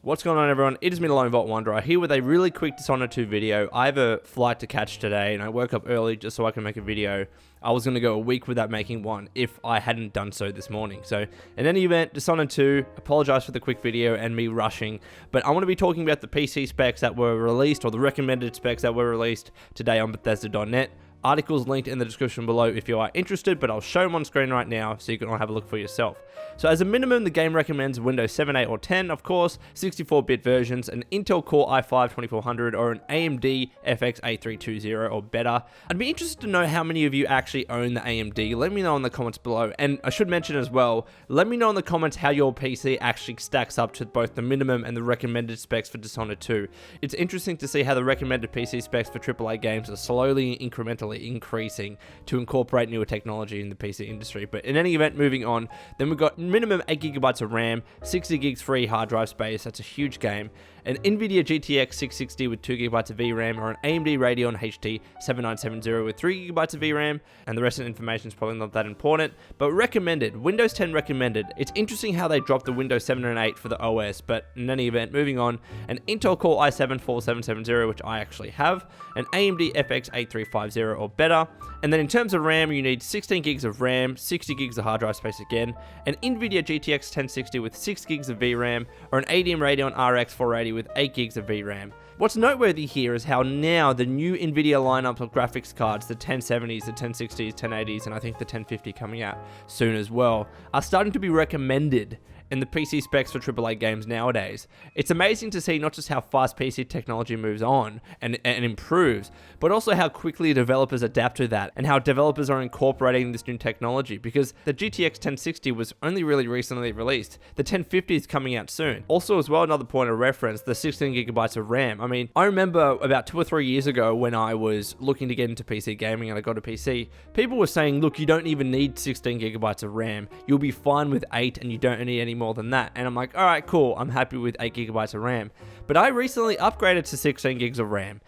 What's going on, everyone? It is me, the Lone Vault Wanderer, here with a really quick Dishonored 2 video. I have a flight to catch today, and I woke up early just so I can make a video. I was going to go a week without making one if I hadn't done so this morning. So, in any event, Dishonored 2, apologize for the quick video and me rushing, but I want to be talking about the PC specs that were released, or the recommended specs that were released today on Bethesda.net. Articles linked in the description below if you are interested, but I'll show them on screen right now so you can all have a look for yourself. So as a minimum, the game recommends Windows 7, 8, or 10, of course, 64-bit versions, an Intel Core i5-2400, or an AMD FX 8320 or better. I'd be interested to know how many of you actually own the AMD. Let me know in the comments below, and I should mention as well, let me know in the comments how your PC actually stacks up to both the minimum and the recommended specs for Dishonored 2. It's interesting to see how the recommended PC specs for AAA games are slowly and incrementally increasing to incorporate newer technology in the PC industry. But in any event, moving on, then we've got minimum 8GB of RAM, 60 gigs free hard drive space, that's a huge game, an NVIDIA GTX 660 with 2GB of VRAM, or an AMD Radeon HD 7970 with 3GB of VRAM, and the rest of the information is probably not that important, but recommended, Windows 10 recommended. It's interesting how they dropped the Windows 7 and 8 for the OS, but in any event, moving on, an Intel Core i7-4770, which I actually have, an AMD FX 8350 or better, and then in terms of RAM, you need 16 gigs of RAM, 60 gigs of hard drive space again, an NVIDIA GTX 1060 with 6 gigs of VRAM, or an AMD Radeon RX 480 with 8 gigs of VRAM. What's noteworthy here is how now the new NVIDIA lineup of graphics cards, the 1070s, the 1060s, 1080s, and I think the 1050 coming out soon as well, are starting to be recommended in the PC specs for AAA games nowadays. It's amazing to see not just how fast PC technology moves on and improves, but also how quickly developers adapt to that and how developers are incorporating this new technology, because the GTX 1060 was only really recently released. The 1050 is coming out soon. Also as well, another point of reference, the 16GB of RAM. I mean, I remember about 2 or 3 years ago when I was looking to get into PC gaming and I got a PC, people were saying, look, you don't even need 16GB of RAM. You'll be fine with 8 and you don't need any more than that. And I'm like, all right, cool, I'm happy with 8GB of RAM. But I recently upgraded to 16 gigs of RAM.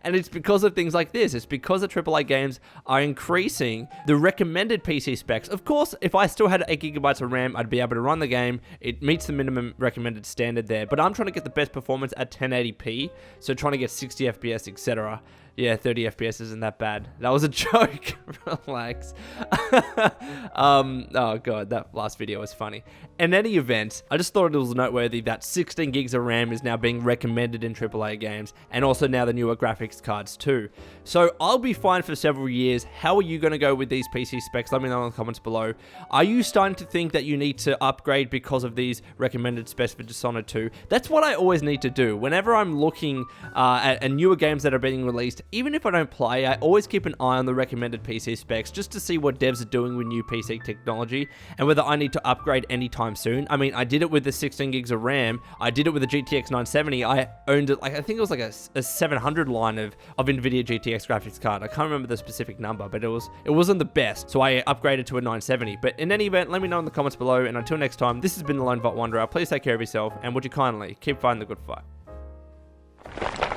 And it's because of things like this. It's because the AAA games are increasing the recommended PC specs. Of course, if I still had 8GB of RAM, I'd be able to run the game. It meets the minimum recommended standard there, but I'm trying to get the best performance at 1080p, so trying to get 60 FPS, etc. Yeah, 30 FPS isn't that bad. That was a joke. Relax. Oh god, that last video was funny. In any event, I just thought it was noteworthy that 16 gigs of RAM is now being recommended in AAA games, and also now the newer graphics cards too. So I'll be fine for several years. How are you going to go with these PC specs? Let me know in the comments below. Are you starting to think that you need to upgrade because of these recommended specs for Dishonored 2? That's what I always need to do. Whenever I'm looking at newer games that are being released, even if I don't play, I always keep an eye on the recommended PC specs just to see what devs are doing with new PC technology and whether I need to upgrade anytime soon. I mean, I did it with the 16 gigs of RAM. I did it with the GTX 970. I owned it, like, I think it was like a 700 line of NVIDIA GTX graphics card. I can't remember the specific number, but it wasn't the best, so I upgraded to a 970. But in any event, let me know in the comments below, and until next time, this has been the Lone Vault Wanderer. Please take care of yourself, and would you kindly keep fighting the good fight.